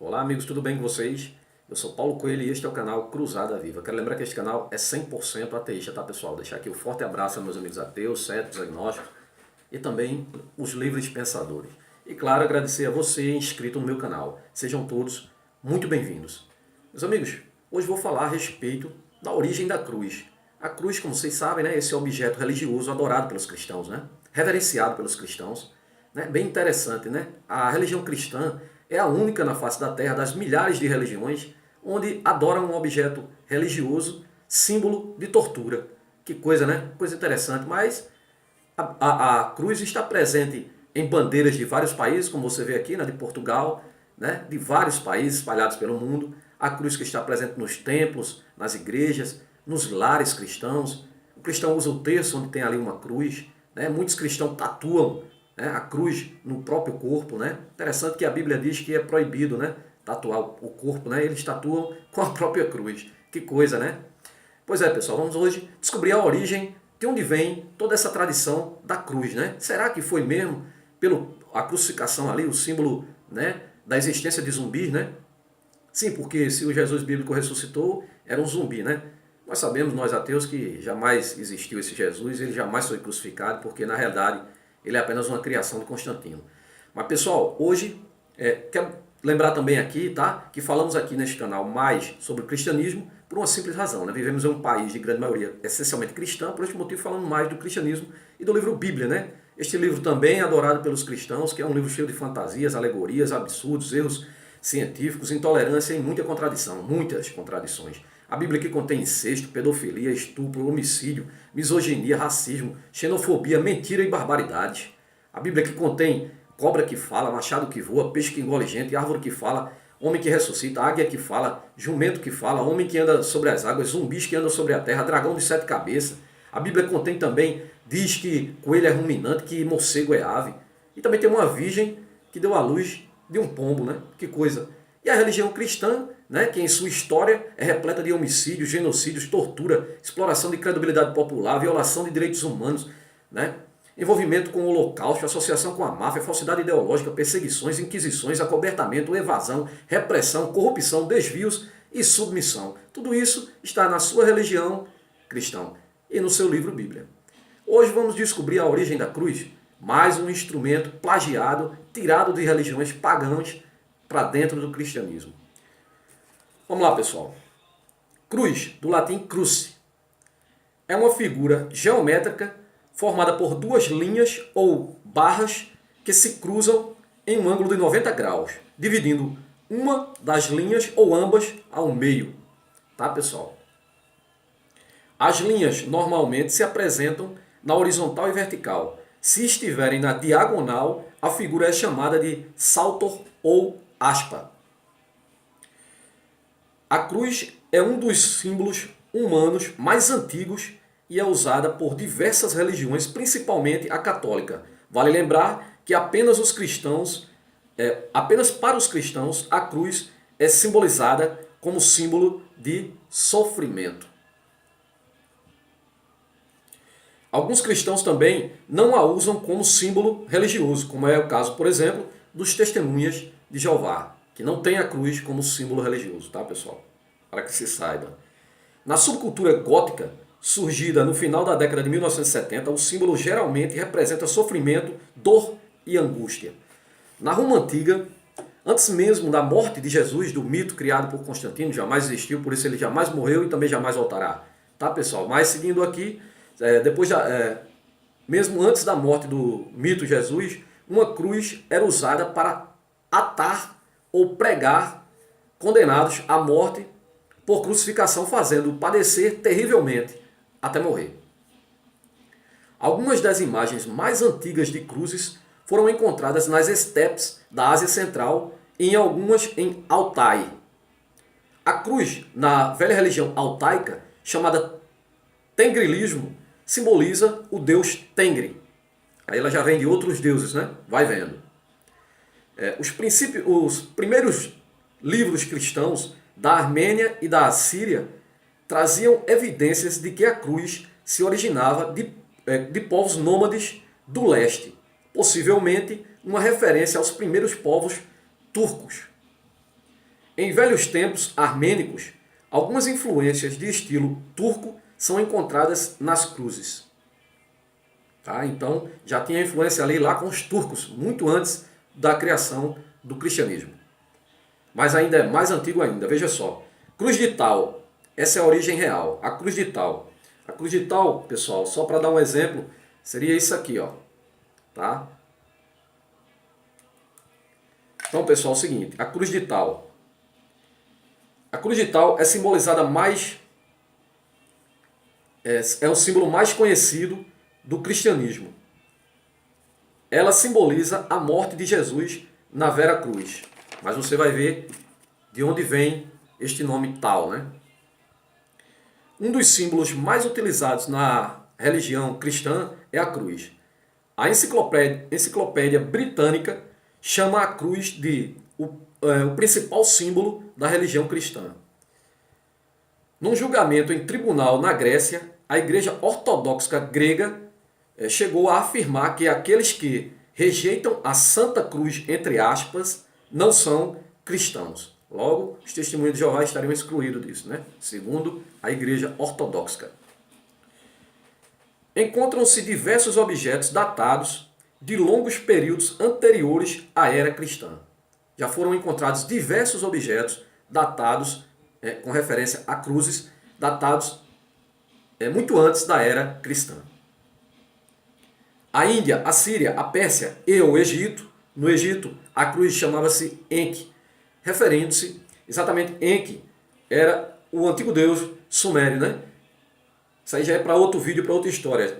Olá amigos, tudo bem com vocês? Eu sou Paulo Coelho e este é o canal Cruzada Viva. Quero lembrar que este canal é 100% ateísta, tá pessoal? Deixar aqui um forte abraço aos meus amigos ateus, céticos, agnósticos e também os livres pensadores. E claro, agradecer a você inscrito no meu canal. Sejam todos muito bem-vindos. Meus amigos, hoje vou falar a respeito da origem da cruz. A cruz, como vocês sabem, né, esse objeto religioso adorado pelos cristãos, né? Reverenciado pelos cristãos. Né? Bem interessante, né? A religião cristã é a única na face da Terra das milhares de religiões onde adoram um objeto religioso, símbolo de tortura. Que coisa, né? Coisa interessante. Mas a cruz está presente em bandeiras de vários países, como você vê aqui, né? De Portugal, né? De vários países espalhados pelo mundo. A cruz que está presente nos templos, nas igrejas, nos lares cristãos. O cristão usa o terço onde tem ali uma cruz. Né? Muitos cristãos tatuam, né, a cruz no próprio corpo. Né? Interessante que a Bíblia diz que é proibido, né, tatuar o corpo, né? Eles tatuam com a própria cruz. Que coisa, né? Pois é, pessoal, vamos hoje descobrir a origem, de onde vem toda essa tradição da cruz. Né? Será que foi mesmo pelo a crucificação ali, o símbolo, né, da existência de zumbis? Né? Sim, porque se o Jesus bíblico ressuscitou, era um zumbi, né? Nós sabemos, nós ateus, que jamais existiu esse Jesus, ele jamais foi crucificado, porque na realidade ele é apenas uma criação de Constantino. Mas pessoal, hoje quero lembrar também aqui, tá, que falamos aqui neste canal mais sobre o cristianismo por uma simples razão. Né? Vivemos em um país de grande maioria essencialmente cristã, por este motivo falando mais do cristianismo e do livro Bíblia. Né? Este livro também é adorado pelos cristãos, que é um livro cheio de fantasias, alegorias, absurdos, erros científicos, intolerância e muita contradição, muitas contradições. A Bíblia aqui contém incesto, pedofilia, estupro, homicídio, misoginia, racismo, xenofobia, mentira e barbaridades. A Bíblia aqui contém cobra que fala, machado que voa, peixe que engole gente, árvore que fala, homem que ressuscita, águia que fala, jumento que fala, homem que anda sobre as águas, zumbis que andam sobre a terra, dragão de 7 cabeças. A Bíblia contém também, diz que coelho é ruminante, que morcego é ave. E também tem uma virgem que deu à luz de um pombo, né? Que coisa. E a religião cristã, né, que em sua história é repleta de homicídios, genocídios, tortura, exploração de credibilidade popular, violação de direitos humanos, né, envolvimento com o holocausto, associação com a máfia, falsidade ideológica, perseguições, inquisições, acobertamento, evasão, repressão, corrupção, desvios e submissão. Tudo isso está na sua religião cristã e no seu livro Bíblia. Hoje vamos descobrir a origem da cruz, mais um instrumento plagiado, tirado de religiões pagãs para dentro do cristianismo. Vamos lá, pessoal. Cruz, do latim cruce, é uma figura geométrica formada por duas linhas ou barras que se cruzam em um ângulo de 90 graus, dividindo uma das linhas ou ambas ao meio. Tá, pessoal? As linhas normalmente se apresentam na horizontal e vertical. Se estiverem na diagonal, a figura é chamada de saltor ou aspa. A cruz é um dos símbolos humanos mais antigos e é usada por diversas religiões, principalmente a católica. Vale lembrar que apenas para os cristãos, a cruz é simbolizada como símbolo de sofrimento. Alguns cristãos também não a usam como símbolo religioso, como é o caso, por exemplo, dos testemunhas de Jeová, que não tem a cruz como símbolo religioso, tá, pessoal? Para que se saiba. Na subcultura gótica, surgida no final da década de 1970, o símbolo geralmente representa sofrimento, dor e angústia. Na Roma Antiga, antes mesmo da morte de Jesus, do mito criado por Constantino, jamais existiu, por isso ele jamais morreu e também jamais voltará. Tá, pessoal? Mas seguindo aqui, mesmo antes da morte do mito Jesus, uma cruz era usada para atar ou pregar condenados à morte por crucificação, fazendo padecer terrivelmente até morrer. Algumas das imagens mais antigas de cruzes foram encontradas nas estepes da Ásia Central e em algumas em Altai. A cruz, na velha religião altaica, chamada tengrilismo, simboliza o deus Tengri. Aí ela já vem de outros deuses, né? Vai vendo. Os primeiros livros cristãos da Armênia e da Assíria traziam evidências de que a cruz se originava de povos nômades do leste, possivelmente uma referência aos primeiros povos turcos. Em velhos tempos armênicos, algumas influências de estilo turco são encontradas nas cruzes. Tá? Então já tinha influência ali lá com os turcos, muito antes da criação do cristianismo. Mas ainda é mais antigo ainda, veja só. Cruz de Tal, essa é a origem real, a cruz de Tal. A cruz de Tal, pessoal, só para dar um exemplo, seria isso aqui, ó. Tá? Então, pessoal, é o seguinte, a cruz de Tal. A cruz de Tal é simbolizada mais... É o símbolo mais conhecido do cristianismo. Ela simboliza a morte de Jesus na Vera Cruz. Mas você vai ver de onde vem este nome Tal, né? Um dos símbolos mais utilizados na religião cristã é a cruz. A enciclopédia britânica chama a cruz de o principal símbolo da religião cristã. Num julgamento em tribunal na Grécia, a Igreja Ortodoxa Grega chegou a afirmar que aqueles que rejeitam a Santa Cruz, entre aspas, não são cristãos. Logo, os testemunhos de Jeová estariam excluídos disso, né? Segundo a Igreja Ortodoxa. Encontram-se diversos objetos datados de longos períodos anteriores à era cristã. Já foram encontrados diversos objetos datados, com referência a cruzes, datados muito antes da era cristã. A Índia, a Síria, a Pérsia e o Egito. No Egito, a cruz chamava-se Enki, referindo-se exatamente Enki, era o antigo deus sumério, né? Isso aí já é para outro vídeo, para outra história.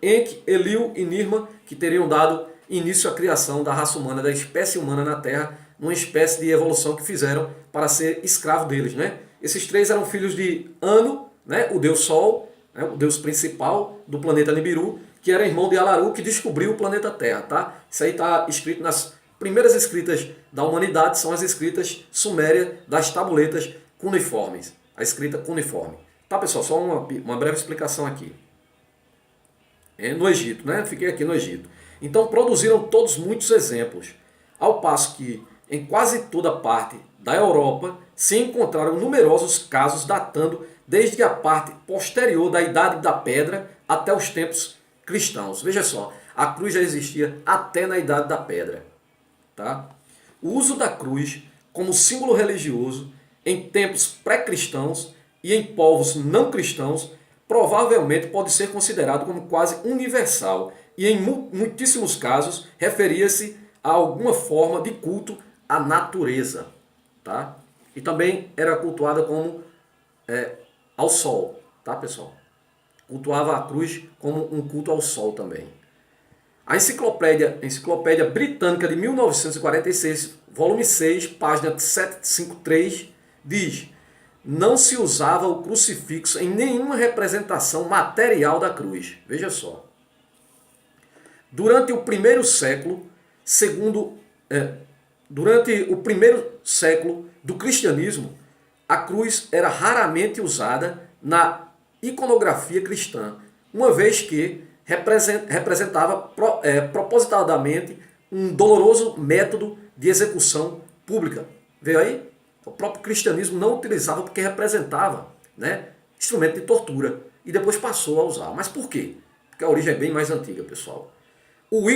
Enki, Enlil e Nirma, que teriam dado início à criação da raça humana, da espécie humana na Terra, numa espécie de evolução que fizeram para ser escravo deles, né? Esses três eram filhos de Anu, né? O deus Sol, né? O deus principal do planeta Nibiru, que era irmão de Alaru, que descobriu o planeta Terra, tá? Isso aí está escrito nas primeiras escritas da humanidade, são as escritas sumérias das tabuletas cuneiformes. A escrita cuneiforme. Tá, pessoal? Só uma breve explicação aqui. No Egito, né? Fiquei aqui no Egito. Então produziram todos muitos exemplos, ao passo que em quase toda parte da Europa se encontraram numerosos casos datando desde a parte posterior da Idade da Pedra até os tempos cristãos. Veja só, a cruz já existia até na Idade da Pedra. Tá? O uso da cruz como símbolo religioso em tempos pré-cristãos e em povos não cristãos provavelmente pode ser considerado como quase universal e em muitíssimos casos referia-se a alguma forma de culto à natureza. Tá? E também era cultuada como ao sol, tá, pessoal? Cultuava a cruz como um culto ao sol também. A Enciclopédia Britânica de 1946, volume 6, página 753, diz: não se usava o crucifixo em nenhuma representação material da cruz. Veja só. Durante o primeiro século do cristianismo, a cruz era raramente usada na iconografia cristã, uma vez que representava propositadamente um doloroso método de execução pública. Veio aí? O próprio cristianismo não utilizava porque representava, né, instrumento de tortura e depois passou a usar. Mas por quê? Porque a origem é bem mais antiga, pessoal. O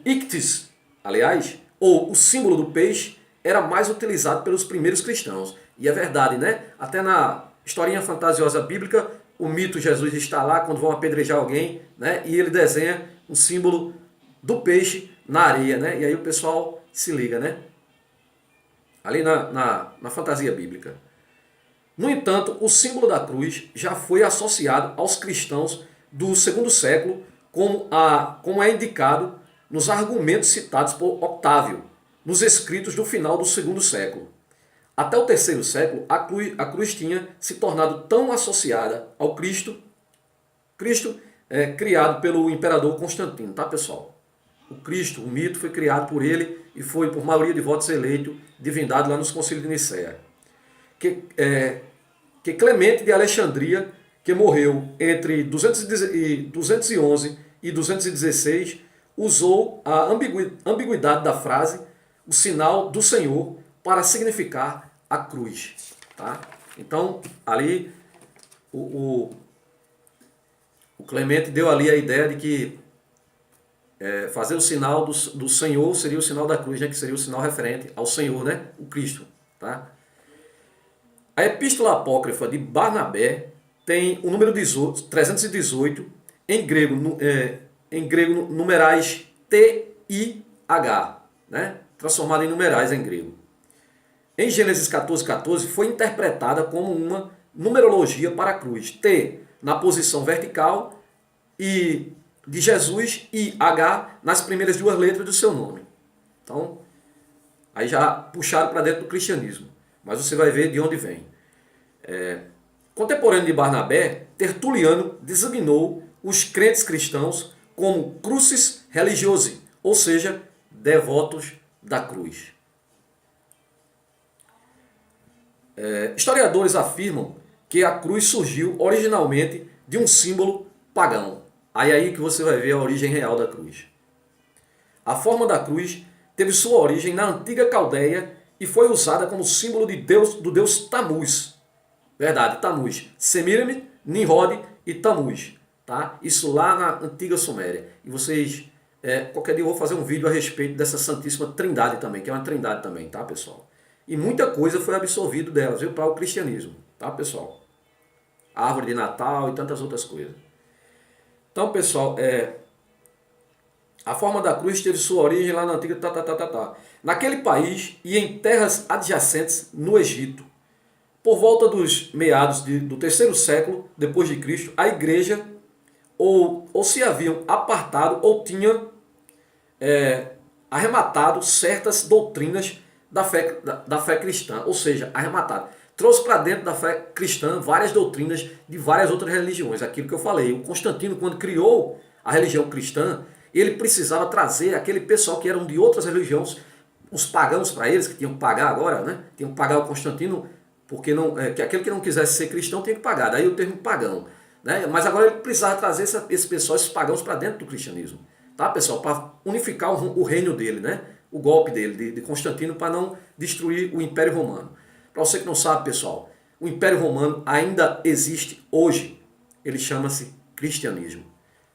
ictis, aliás, ou o símbolo do peixe, era mais utilizado pelos primeiros cristãos. E é verdade, né? Até na historinha fantasiosa bíblica, o mito Jesus está lá quando vão apedrejar alguém, né? E ele desenha um símbolo do peixe na areia, né? E aí o pessoal se liga, né? Ali na fantasia bíblica. No entanto, o símbolo da cruz já foi associado aos cristãos do segundo século, como é indicado nos argumentos citados por Octávio, nos escritos do final do segundo século. Até o terceiro século, a cruz tinha se tornado tão associada ao Cristo criado pelo imperador Constantino, tá, pessoal? O Cristo, o mito, foi criado por ele e foi, por maioria de votos, eleito divindade lá nos concílios de Nicéia. Que Clemente de Alexandria, que morreu entre 211 e 216, usou a ambiguidade da frase, o sinal do Senhor, para significar a cruz. Tá? Então, ali, o Clemente deu ali a ideia de que fazer o sinal do Senhor seria o sinal da cruz, né? Que seria o sinal referente ao Senhor, né? O Cristo. Tá? A epístola apócrifa de Barnabé tem o número 318, em grego, numerais TIH, né? Transformada em numerais em grego. Em Gênesis 14:14 foi interpretada como uma numerologia para a cruz. T na posição vertical e de Jesus e H nas primeiras duas letras do seu nome. Então, aí já puxaram para dentro do cristianismo. Mas você vai ver de onde vem. Contemporâneo de Barnabé, Tertuliano designou os crentes cristãos como crucis religiosi, ou seja, devotos da cruz. Historiadores afirmam que a cruz surgiu originalmente de um símbolo pagão. Aí que você vai ver a origem real da cruz. A forma da cruz teve sua origem na antiga Caldeia e foi usada como símbolo do deus Tamuz. Verdade, Tamuz. Semiramis, Nimrod e Tamuz. Tá? Isso lá na antiga Suméria. E vocês, qualquer dia eu vou fazer um vídeo a respeito dessa Santíssima Trindade também, que é uma trindade também, tá, pessoal? E muita coisa foi absorvido delas, viu, para o cristianismo, tá, pessoal? Árvore de Natal e tantas outras coisas. Então, pessoal, a forma da cruz teve sua origem lá na antiga naquele país e em terras adjacentes no Egito. Por volta dos meados do terceiro século depois de Cristo, a igreja ou se haviam apartado ou tinham arrematado certas doutrinas da fé cristã, ou seja, arrematado. Trouxe para dentro da fé cristã várias doutrinas de várias outras religiões. Aquilo que eu falei, o Constantino, quando criou a religião cristã, ele precisava trazer aquele pessoal que eram de outras religiões, os pagãos para eles, que tinham que pagar agora, né? Tinham que pagar o Constantino, porque que aquele que não quisesse ser cristão tinha que pagar, daí o termo pagão. Né? Mas agora ele precisava trazer esse pessoal, esses pagãos, para dentro do cristianismo. Tá, pessoal? Para unificar o reino dele, né? O golpe dele, de Constantino, para não destruir o Império Romano. Para você que não sabe, pessoal, o Império Romano ainda existe hoje. Ele chama-se cristianismo.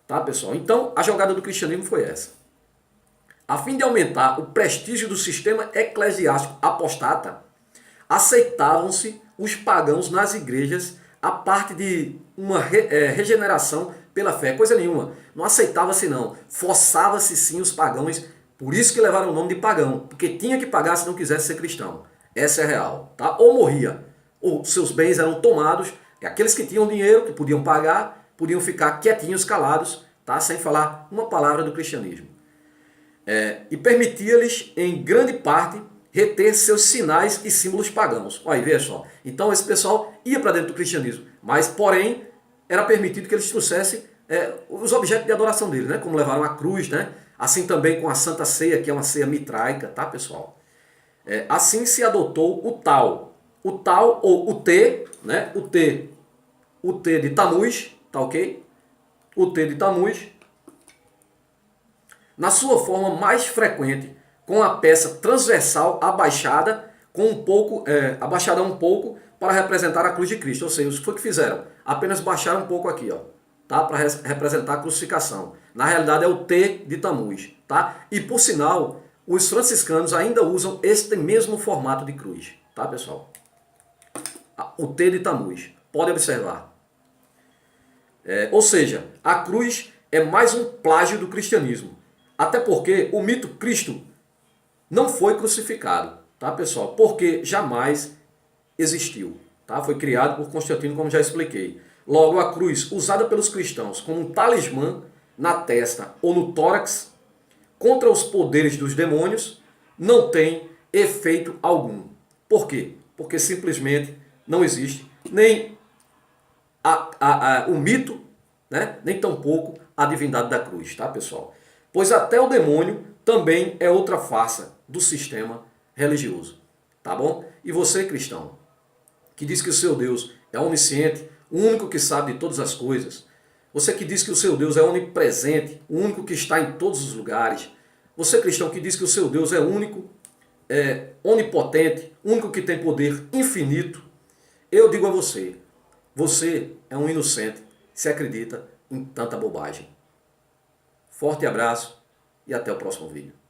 Tá, pessoal? Então, a jogada do cristianismo foi essa. A fim de aumentar o prestígio do sistema eclesiástico apostata, aceitavam-se os pagãos nas igrejas a parte de uma regeneração pela fé. Coisa nenhuma. Não aceitava-se não. Forçava-se sim os pagãos. Por isso que levaram o nome de pagão. Porque tinha que pagar se não quisesse ser cristão. Essa é a real. Tá? Ou morria. Ou seus bens eram tomados. E aqueles que tinham dinheiro, que podiam pagar, podiam ficar quietinhos, calados, tá? Sem falar uma palavra do cristianismo. E permitia-lhes, em grande parte, reter seus sinais e símbolos pagãos. Olha aí, veja só. Então esse pessoal ia para dentro do cristianismo. Mas, porém, era permitido que eles trouxessem os objetos de adoração deles, né? Como levaram a cruz, né? Assim também com a Santa Ceia, que é uma ceia mitraica, tá, pessoal? Assim se adotou o tal. O tal, ou o T, né? O T de Tamuz, tá ok? O T de Tamuz, na sua forma mais frequente, com a peça transversal abaixada, abaixada um pouco, para representar a cruz de Cristo. Ou seja, isso foi o que fizeram. Apenas baixaram um pouco aqui, ó, tá? Para representar a crucificação. Na realidade é o T de Tamuz. Tá? E por sinal, os franciscanos ainda usam este mesmo formato de cruz. Tá, pessoal? O T de Tamuz. Pode observar. Ou seja, a cruz é mais um plágio do cristianismo. Até porque o mito Cristo não foi crucificado, tá, pessoal? Porque jamais existiu, tá? Foi criado por Constantino, como já expliquei. Logo, a cruz, usada pelos cristãos como um talismã na testa ou no tórax contra os poderes dos demônios, não tem efeito algum. Por quê? Porque simplesmente não existe nem o mito, né? Nem tampouco a divindade da cruz, tá, pessoal? Pois até o demônio também é outra farsa do sistema religioso, tá bom? E você, cristão, que diz que o seu Deus é onisciente, o único que sabe de todas as coisas, você que diz que o seu Deus é onipresente, o único que está em todos os lugares, você, cristão, que diz que o seu Deus é único, onipotente, único que tem poder infinito, eu digo a você, você é um inocente se acredita em tanta bobagem. Forte abraço e até o próximo vídeo.